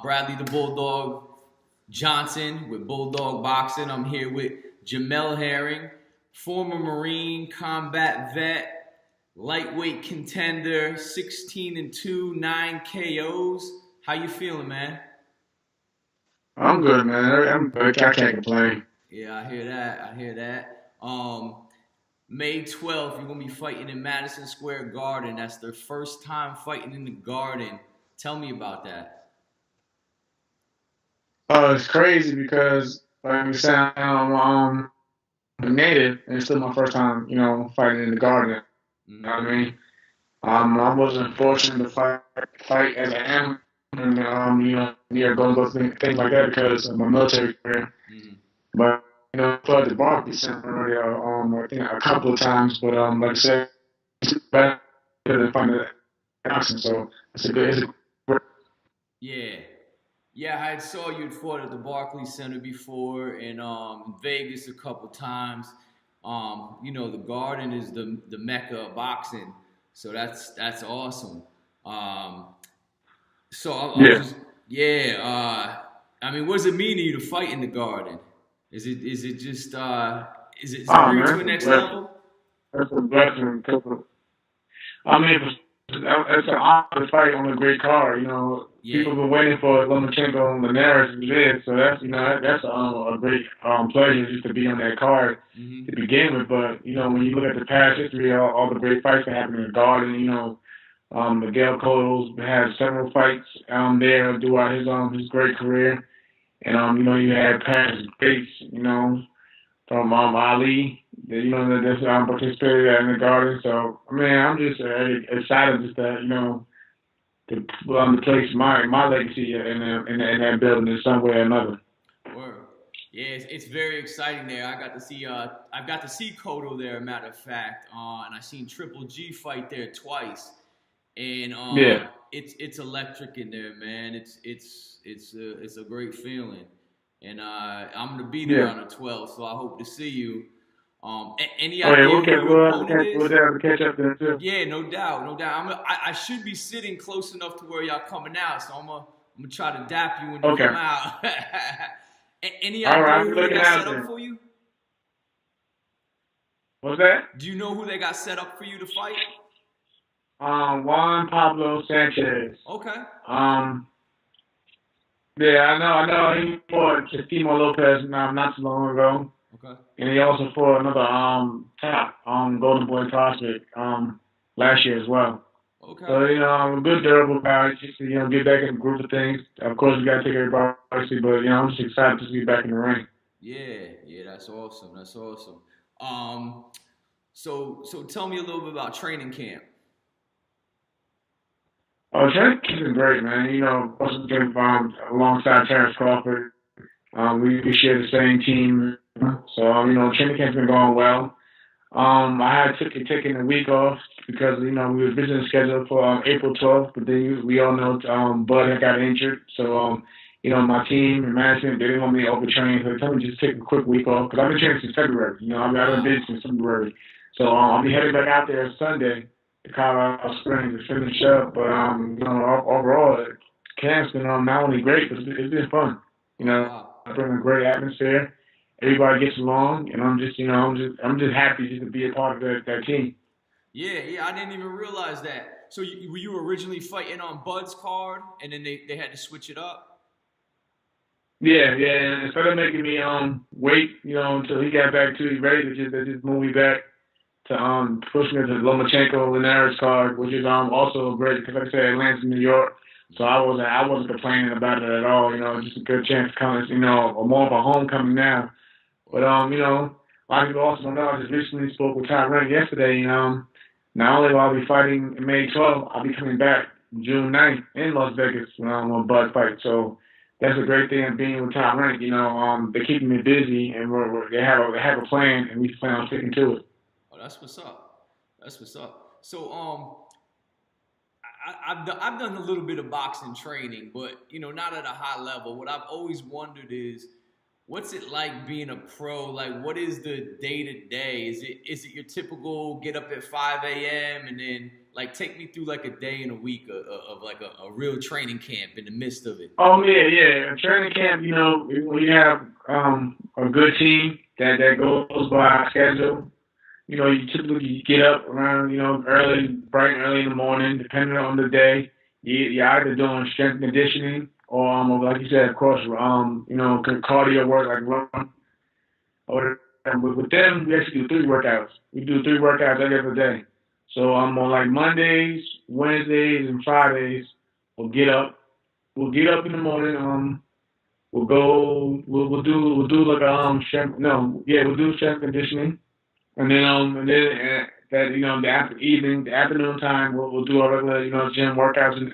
Bradley the Bulldog Johnson with Bulldog Boxing. I'm here with Jamel Herring, former Marine, combat vet, lightweight contender, 16-2, 9 KOs. How you feeling, man? I'm good, man. I'm good. I can't complain. Yeah, I hear that. I hear that. May 12th, you're gonna be fighting in Madison Square Garden. That's their first time fighting in the Garden. Tell me about that. It's crazy because, like you said, I'm a native, and it's still my first time, fighting in the garden. You know what I Mm-hmm. mean? I wasn't fortunate to fight as I am, and go through things like that because of my military career. Mm-hmm. But fought the Barclays Center, I think a couple of times, but like I said, it's better than fighting at Johnson. So it's a Yeah. Yeah, I saw you'd fought at the Barclays Center before and in Vegas a couple times. The Garden is the mecca of boxing, so that's awesome. Um, so I was yeah. just yeah. I mean, what does it mean to you to fight in the Garden? Is it just is it Oh bring it to a man, next level? that's a blessing. I mean, it's an honor to fight on a great card. Yeah. People have been waiting for Lomachenko and Linares to live, so that's a great pleasure just to be on that card Hmm. to begin with. But when you look at the past history, all the great fights that happened in the Garden, Miguel Cotto's had several fights there throughout his great career, and you had past greats, from Ali, that's participated in the Garden. So, man, I'm just excited just to to place my legacy in that building in some way or another. Word. Yeah, it's very exciting there. I've got to see Cotto there, matter of fact, and I seen Triple G fight there twice, and Yeah. it's electric in there, man. It's a great feeling, and I'm gonna be there Yeah. on the 12th, so I hope to see you. Any Oh yeah, idea who your opponent we'll is? have to catch up there too. Yeah, no doubt, no doubt. I should be sitting close enough to where y'all coming out, so I'm gonna try to dap you when you Okay. come out. Any All idea right, I'll be who they looking got out set up there. for you? What's that? Do you know who they got set up for you to fight? Juan Pablo Sanchez. Okay, Um, yeah, I know. He fought Timo Lopez not too long ago, okay, and he also fought another top Golden Boy prospect last year as well. okay. So, a good durable guy, just to, get back in the groove of things. Of course, we got to take everybody seriously, but, I'm just excited to see you back in the ring. Yeah, yeah, that's awesome. That's awesome. Um, so tell me a little bit about training camp. Oh, Trent has been great, man. Also been alongside Terrence Crawford. We share the same team. So, training camp's been going well. I had taken a week off because, we were visiting scheduled for April 12th, but then we all know Bud had got injured. So, my team and management, they didn't want me to overtrain, so they told me just take a quick week off because I've been training since February. I've been busy Wow. since February. So, I'll be heading back out there Sunday to Colorado Springs to finish up. But, overall, camp's been not only great, but it's been fun. Oh wow. I bring a great atmosphere. Everybody gets along, and I'm just happy just to be a part of that team. Yeah, yeah. I didn't even realize that. So were you originally fighting on Bud's card, and then they had to switch it up? Yeah, yeah. And instead of making me wait, until he got back to he's ready to just move me back to push me to Lomachenko Linares card, which is also great because like I said, Atlanta's in New York, so I wasn't complaining about it at all. Just a good chance to come, more of a homecoming now. But Word. a lot of people also don't know. I just recently spoke with Ty Rank yesterday, and not only will I be fighting May 12th, I'll be coming back June 9th in Las Vegas on Bud Fight. So that's a great thing of being with Ty Rank. They're keeping me busy, and they have a plan, and we plan on sticking to it. Oh, that's what's up. That's what's up. So I've done a little bit of boxing training, but not at a high level. What I've always wondered is What's it like being a pro? Like, what is the day to day? Is it your typical get up at 5 a.m. and then like take me through like a day in a week of like a real training camp in the midst of it? Oh yeah, yeah. Training camp, we have a good team that goes by our schedule. You typically get up around, early, bright and early in the morning, depending on the day. You're either doing strength conditioning or, like you said, of course, cardio work like run. Or with them, we actually do 3 workouts. We do 3 workouts every other day. So on like Mondays, Wednesdays, and Fridays, we'll get up. We'll get up in the morning. We'll go. We'll do like strength. No, yeah, we'll do strength conditioning. And then that the the afternoon time, we'll do our regular gym workouts and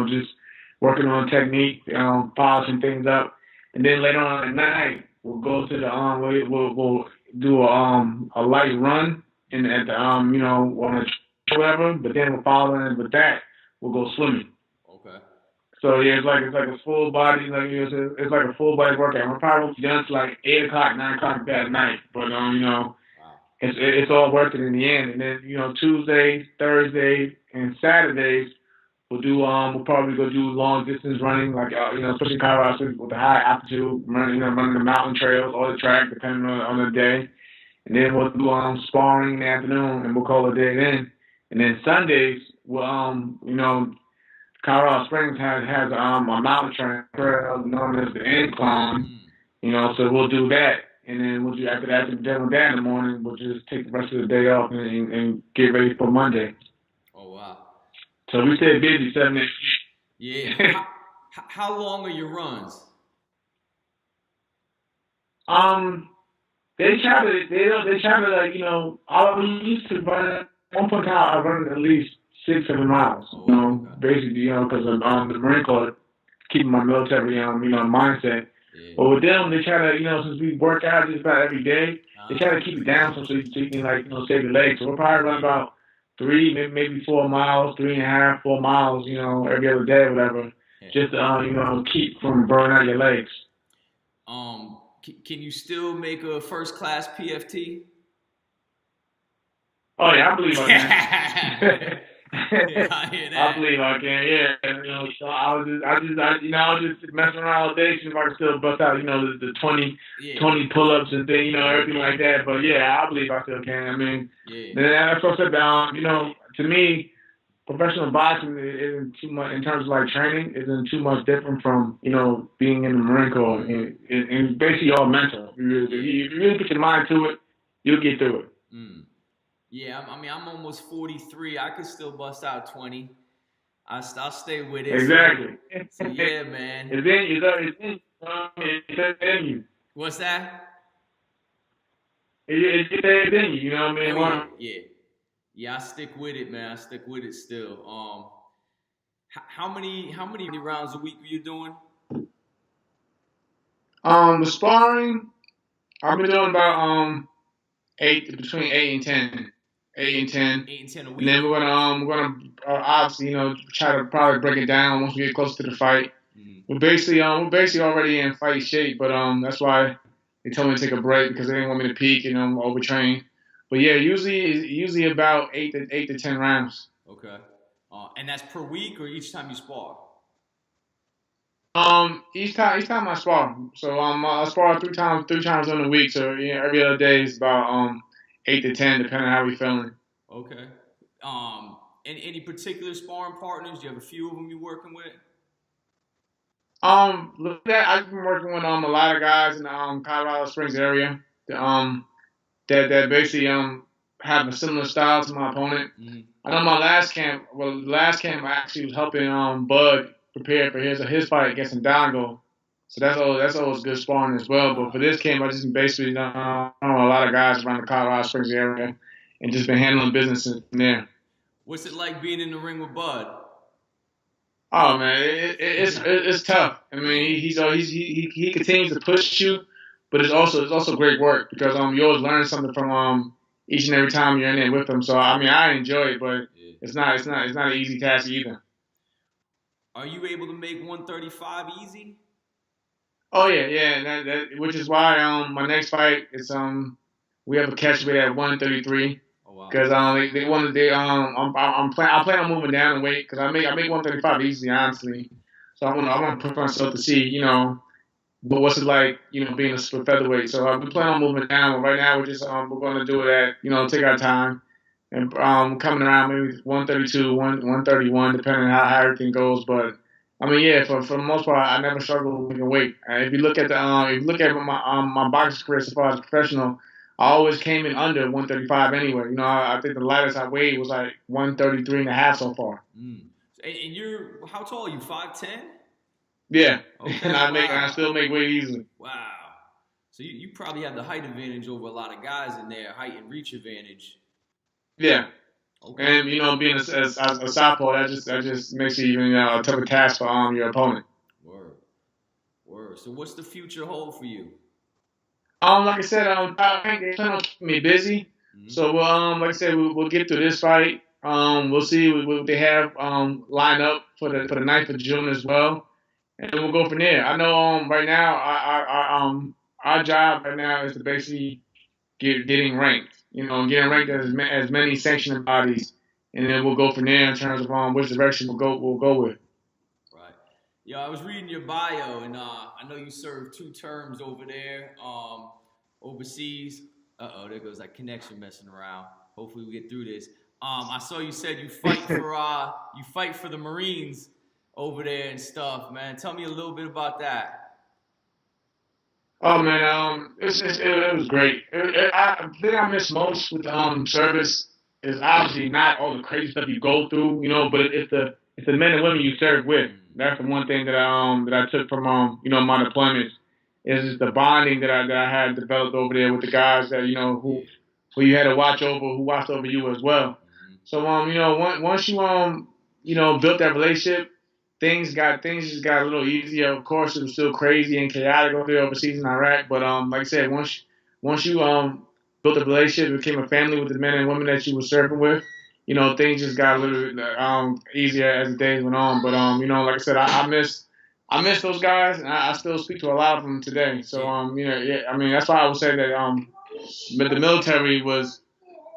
just working on technique, polishing things up. And then later on at night, we'll go to the we'll do a light run and at the on a whatever. But then we'll follow in with that, we'll go swimming. Okay. So yeah, it's like a full body, like it's like a full body workout. We're probably done to like 8 o'clock, 9 o'clock that night, but it's all worth it in the end. And then Tuesdays, Thursdays, and Saturdays we'll probably go do long distance running, like especially Colorado with the high altitude running, running the mountain trails or the track depending on the day. And then we'll do sparring in the afternoon, and we'll call it a day then. And then Sundays, we'll Colorado Springs has a mountain trail known as the Incline. So we'll do that. And then we'll do after that, done with that in the morning, we'll just take the rest of the day off and get ready for Monday. Oh wow! So we stay busy 7 days. Yeah. How long are your runs? They try to like I used to run at one point in time I run at least 6 7 miles. Okay. Basically because of the Marine Corps keeping my military mindset. Yeah. But with them, they try to, since we work out just about every day, they try to keep it down so you can, like, save your legs. So we'll probably run about 3, maybe 4 miles, 3.5, 4 miles, every other day or whatever, just to, keep from burning out your legs. Can you still make a first class PFT? Oh yeah, I believe I can. Yeah, I hear that. I believe I can. Yeah, so I was just messing around all day, see if I could still bust out, the 20 pull-ups and things, everything like that. But yeah, I believe I still can. I mean, that's what I said. To me, professional boxing isn't too much in terms of like training. Isn't too much different from being in the Marine Corps. And it's basically all mental. If you really put your mind to it, you'll get through it. Mm. Yeah, I mean, I'm almost 43. I could still bust out 20. I'll stay with it. Exactly. So yeah, man. It's in you. What's that? It's in you. You know what I mean? Oh, yeah. I stick with it, man. I stick with it still. How many rounds a week were you doing? The sparring, I've been doing about between 8 and 10. 8 and 10. 8 and 10 a week. And then we're gonna obviously try to probably break it down once we get close to the fight. Mm-hmm. We're basically already in fight shape, but that's why they told me to take a break because they didn't want me to peak and overtrain. But yeah, usually about 8 to 10 rounds. Okay. And that's per week or each time you spar? Each time I spar. So I spar 3 times in a week. So every other day is about 8 to 10, depending on how we feeling. Okay. And any particular sparring partners? Do you have a few of them you're working with? Look at I've been working with a lot of guys in the Colorado Springs area. That basically have a similar style to my opponent. Mm-hmm. I know my last camp I actually was helping Bud prepare for his fight against Ndongo. So that's always good sparring as well. But for this camp, I just basically know a lot of guys around the Colorado Springs area and just been handling business in there. What's it like being in the ring with Bud? Oh man, it's tough. I mean, he continues to push you, but it's also great work because you always learn something from each and every time you're in there with him. So I mean, I enjoy it, but it's not an easy task either. Are you able to make 135 easy? Oh yeah, yeah, and which is why my next fight is we have a catch weight at 133 Oh wow. because they wanted I plan on moving down in weight because I make 135 easily honestly, so I want to push myself to see but what's it like being a split featherweight. So we plan on moving down, but right now we're going to do it at take our time and coming around maybe 132, 131 depending on how everything goes, but. I mean, yeah, for the most part, I never struggled with making weight. If you look at my boxing career so far as professional, I always came in under 135 anyway. I think the lightest I weighed was like 133 and a half so far. Mm. And you're how tall are you? 5'10"? Yeah, and Okay, I wow. still make weight easily. Wow. So you probably have the height advantage over a lot of guys in there, height and reach advantage. Yeah, Okay. and being a southpaw, that just makes it even a tougher task for your opponent. Word. Word. So what's the future hold for you? Like I said, they plan on keeping me busy. Mm-hmm. So, like I said, we'll get through this fight. We'll see what they have lined up for the 9th of June as well, and then we'll go from there. I know right now our job right now is to basically getting ranked. Getting ranked as many sanctioning bodies, and then we'll go from there in terms of which direction we'll go with. Right. Yeah, I was reading your bio, and I know you served 2 terms over there, overseas. There goes that connection messing around. Hopefully, we get through this. I saw you said you fight for the Marines over there and stuff, man. Tell me a little bit about that. Oh man, it was great. The thing I miss most with service is obviously not all the crazy stuff you go through, but it's the men and women you serve with. Mm, That's the one thing that I took from my deployments is just the bonding that I had developed over there with the guys that yeah. who you had to watch over, who watched over you as well. Mm-hmm. So once you built that relationship, things just got a little easier. Of course, it was still crazy and chaotic over there overseas in Iraq, but like I said, once you built a relationship, became a family with the men and women that you were serving with, things just got a little bit easier as the days went on. But like I said, I miss those guys, and I still speak to a lot of them today. So Yeah. yeah, I mean that's why I would say that but the military was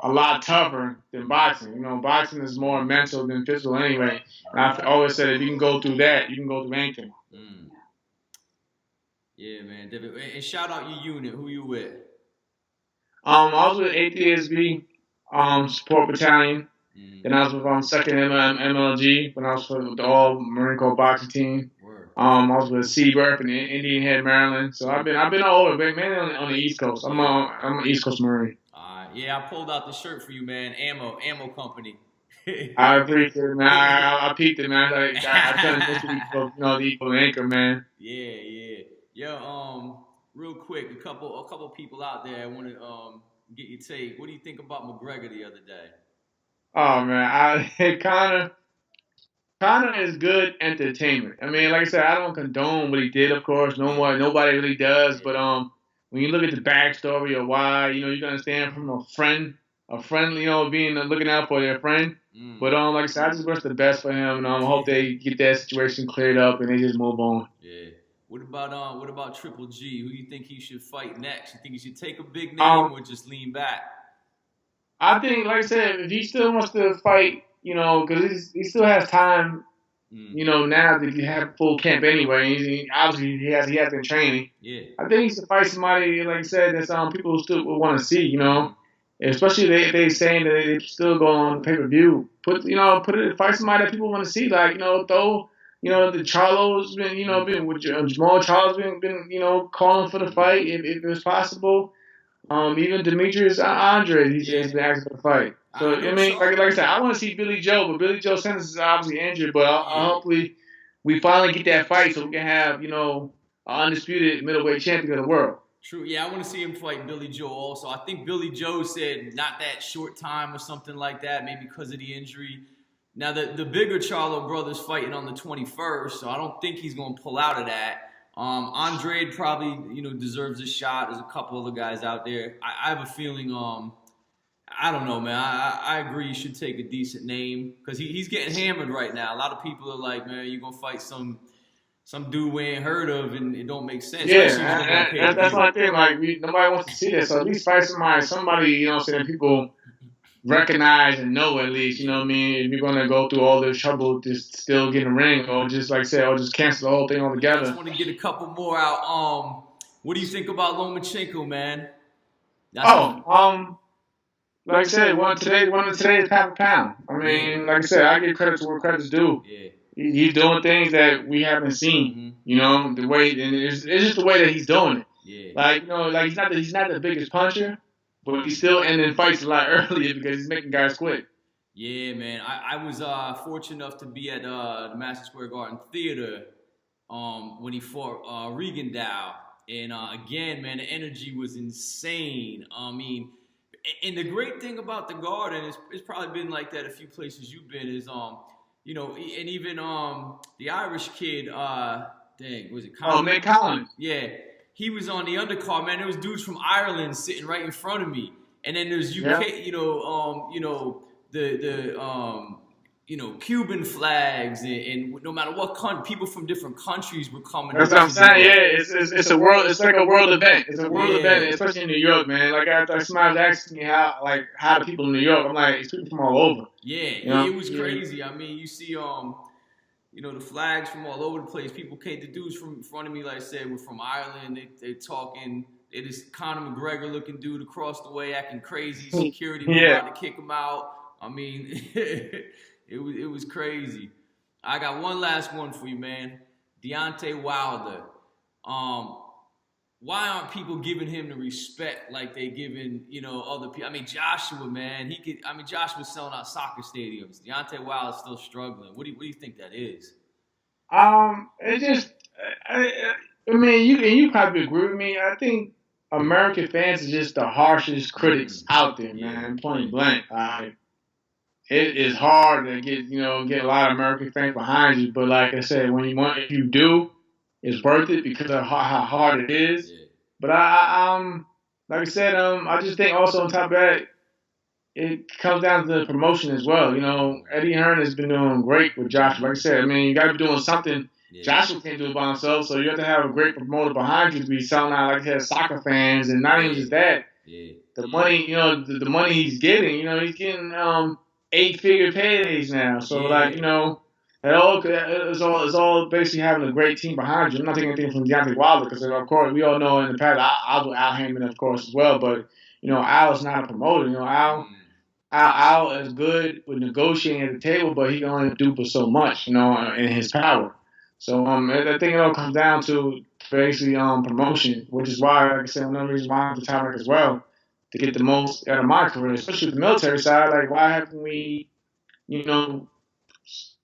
a lot tougher than boxing. Boxing is more mental than physical anyway. And I've always said if you can go through that, you can go through anything. Mm. Yeah, man. David, and shout out your unit. Who you with? I was with ATSB support battalion. Mm. Then I was with Second MLG when I was with the All Marine Corps boxing team. Word. I was with Seaburf in Indian Head, Maryland. So I've been all over, mainly on the East Coast. I'm an East Coast Marine. Yeah, I pulled out the shirt for you, man. Ammo company. I appreciate it, man. I peeped it, man. I turned this week, the equal anchor, man. Yeah, yeah. Yo, real quick, a couple people out there. I want to get your take. What do you think about McGregor the other day? Oh man, Connor is good entertainment. I mean, like I said, I don't condone what he did, of course. No Yeah, one, nobody really does. yeah. But when you look at the backstory of why, you can understand from a friend, being looking out for their friend. Mm. But like I said, I just wish the best for him, and I hope they get that situation cleared up and they just move on. Yeah. What about Triple G? Who do you think he should fight next? You think he should take a big name Um, or just lean back? I think, like I said, if he still wants to fight, because he still has time. Mm. Now that you have full camp anyway, obviously he has been training. Yeah. I think he should fight somebody, like I said, that people still would want to see. Mm. Especially they saying that they still go on pay per view. Fight somebody that people want to see. Like throw the Charlo's been been with Jamal Charlo's been calling for the fight if it's possible. Even Demetrius Andre, Yeah. he's been asking for the fight. So I I know mean, Char. like I said, I want to see Billy Joe, but Billy Joe Sanders is obviously injured. But Yeah. hopefully we finally get that fight so we can have an undisputed middleweight champion of the world. True. Yeah, I want to see him fight Billy Joe also. I think Billy Joe said not that short time or something like that, maybe because of the injury. Now, the bigger Charlo brother's fighting on the 21st, so I don't think he's going to pull out of that. Andrade probably, deserves a shot. There's a couple other guys out there. I have a feeling, I don't know, man. I agree he should take a decent name because he's getting hammered right now. A lot of people are like, man, you're going to fight some some dude we ain't heard of, and it don't make sense, especially if it's gonna be on Yeah, pay per that's view. my thing. Like, nobody wants to see that. So at least fight somebody, saying people recognize and know at least, you know what I mean? If you're going to go through all this trouble to still get a ring or just, like I said, or just cancel the whole thing Man, I just altogether. want to get a couple more out. What do you think about Lomachenko, man? That's a Oh, like I said, one of today's pound for pound. I yeah, mean, like I said, I give credit to where credit's due. yeah. He's doing things that we haven't seen. Mm-hmm. The way, and it's just the way that he's doing it. Yeah. Like, like he's not the biggest puncher, but he's still ending fights a lot earlier because he's making guys quit. Yeah, man. I was fortunate enough to be at the Madison Square Garden Theater when he fought Regendow. And again, man, the energy was insane. I mean, and the great thing about the Garden is it's probably been like that a few places you've been is and even the Irish kid, was it Conor? Oh, Nick Collins. Yeah, he was on the undercard, man. There was dudes from Ireland sitting right in front of me, and then there's UK, Cuban flags, and no matter what country, people from different countries were coming. That's what I'm saying. Yeah, it's a world. It's like a world event. It's a world event, especially in New York, man. Like somebody was asking me how the people in New York. I'm like, it's people from all over. Yeah, it was crazy. I mean, you see, the flags from all over the place. People came. The dudes from in front of me, like I said, were from Ireland. They talking. It is Conor McGregor looking dude across the way acting crazy. Security was about to kick him out. I mean, it was crazy. I got one last one for you, man. Deontay Wilder. Why aren't people giving him the respect like they giving, other people? I mean, Joshua, man, Joshua's selling out soccer stadiums. Deontay Wilder's still struggling. What do you think that is? It just, I mean, you probably agree with me. I think American fans are just the harshest critics out there, man. Point blank. It is hard to get a lot of American fans behind you, but like I said, if you do, it's worth it because of how hard it is. Yeah. But like I said, I just think also on top of that, it comes down to the promotion as well. Eddie Hearn has been doing great with Joshua. Like I said, I mean, you got to be doing something. Yeah. Joshua can't do it by himself, so you have to have a great promoter behind you to be selling out, like I said, soccer fans, and not even just that. Yeah. The money, the money he's getting, he's getting 8-figure paydays now. So it's all basically having a great team behind you. I'm not taking anything from Deontay Wilder because of course we all know in the past I'll do Al Heyman of course as well, but Al is not a promoter. Al is good with negotiating at the table, but he can only do but so much, in his power. So I think it all comes down to basically promotion, which is why, like I said, one of the reasons why I'm the topic as well, to get the most out of my career, especially with the military side. Like, why haven't we,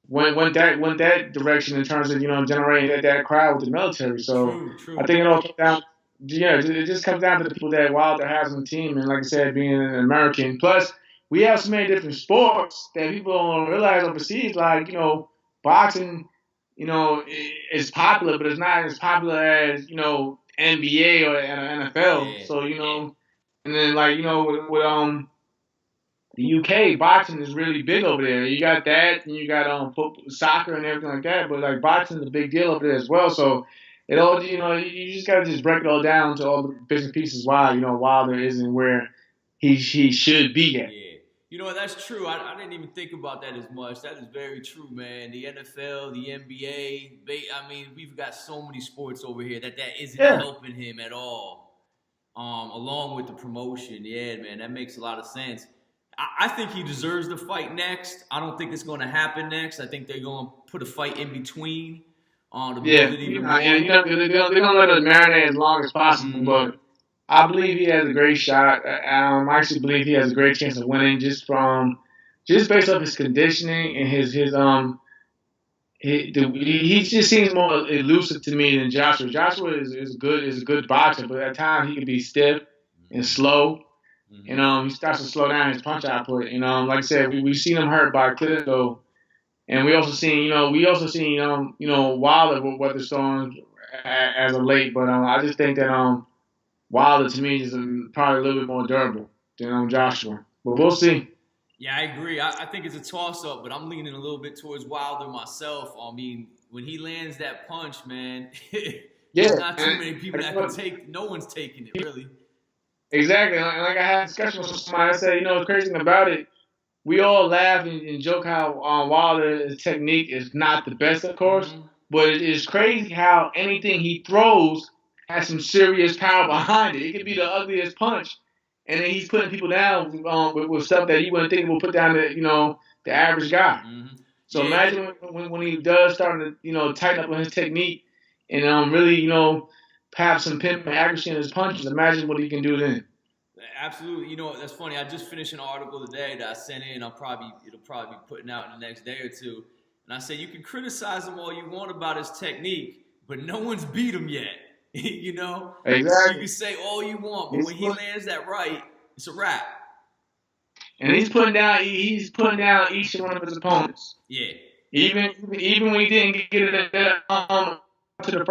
went that direction in terms of generating that crowd with the military? So true. I think it all comes down. Yeah, it just comes down to the people that Wilder has on the team, and like I said, being an American. Plus, we have so many different sports that people don't realize overseas, like boxing. Is popular, but it's not as popular as NBA or NFL. Yeah. So and then with the UK, boxing is really big over there. You got that, and you got soccer and everything like that. But like boxing is a big deal over there as well. So it all you just gotta just break it all down to all the bits and pieces why Wilder isn't where he should be at. Yeah. That's true. I didn't even think about that as much. That is very true, man. The NFL, the NBA, we've got so many sports over here that isn't helping him at all. Along with the promotion. Yeah, man, that makes a lot of sense. I think he deserves the fight next. I don't think it's going to happen next. I think they're going to put a fight in between. To build it even more. They're going to let it marinate as long as possible, but I believe he has a great shot. I actually believe he has a great chance of winning just based off his conditioning and he just seems more elusive to me than Joshua. Joshua is a good boxer, but at times he can be stiff and slow. He starts to slow down his punch output. Like I said, we've seen him hurt by Klitschko, and we also seen Wilder with Weatherstone as of late. But I just think that Wilder, to me, is probably a little bit more durable than Joshua. But we'll see. Yeah, I agree. I think it's a toss-up, but I'm leaning a little bit towards Wilder myself. I mean, when he lands that punch, man, Yeah, there's not too many people that can take. No one's taking it really. Exactly. Like I had a discussion with somebody. I said, the crazy thing about it, we all laugh and joke how Wilder's technique is not the best, of course, but it is crazy how anything he throws has some serious power behind it. It could be the ugliest punch, and then he's putting people down with stuff that you wouldn't think would put down the average guy. So imagine when he does start to tighten up on his technique and really have some pimp and accuracy in his punches. Imagine what he can do then. Absolutely. That's funny. I just finished an article today that I sent in. It'll probably be putting out in the next day or two. And I said, you can criticize him all you want about his technique, but no one's beat him yet. Exactly. You can say all you want, but when he lands that right, it's a wrap. And he's putting down each one of his opponents. Yeah. Even when he didn't get it to the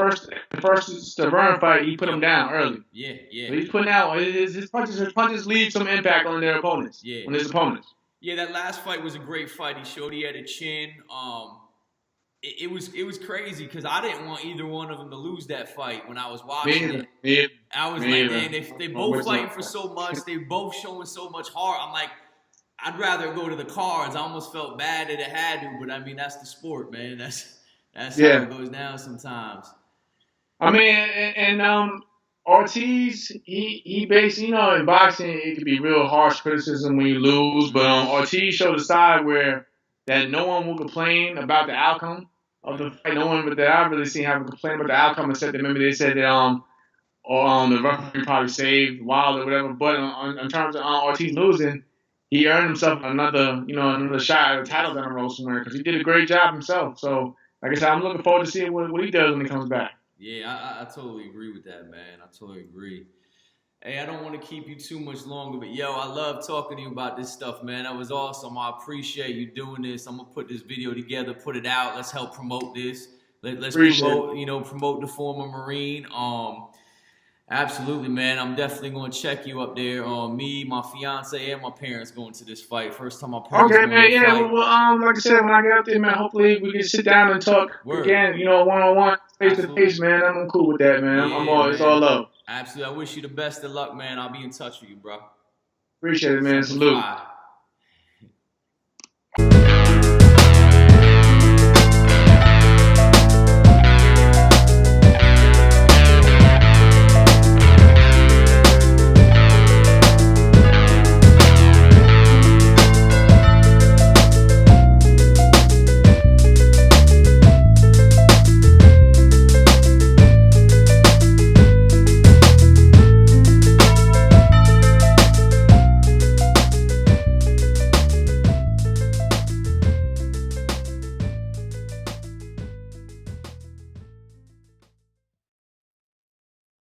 first Severn fight, he put him down early. Yeah. So he's putting out his punches leave some impact on their opponents. Yeah. On his opponents. Yeah, that last fight was a great fight. He showed he had a chin. It was crazy because I didn't want either one of them to lose that fight when I was watching it. I was like, man, they both fighting for so much. They both showing so much heart. I'm like, I'd rather go to the cards. I almost felt bad that it had to, but I mean, that's the sport, man. That's how it goes down sometimes. I mean, and Ortiz, he basically, in boxing, it could be real harsh criticism when you lose, but Ortiz showed a side that no one will complain about the outcome of the fight. No one that I've really seen have a complaint about the outcome, except that maybe they said that the referee probably saved Wilder or whatever. But in terms of Ortiz losing, he earned himself another shot at a title down the road somewhere because he did a great job himself. So, like I said, I'm looking forward to seeing what he does when he comes back. Yeah, I totally agree with that, man. I totally agree. Hey, I don't want to keep you too much longer, but yo, I love talking to you about this stuff, man. That was awesome. I appreciate you doing this. I'm gonna put this video together, put it out. Let's help promote this. Let's promote the former Marine. Absolutely, man. I'm definitely going to check you up there. Me, my fiance, and my parents going to this fight. First time my parents going to fight. Well, like I said, when I get up there, man, hopefully we can sit down and talk again, one-on-one, face-to-face, man. I'm cool with that, man. It's all love. Absolutely. I wish you the best of luck, man. I'll be in touch with you, bro. Appreciate it, man. Salute. Bye.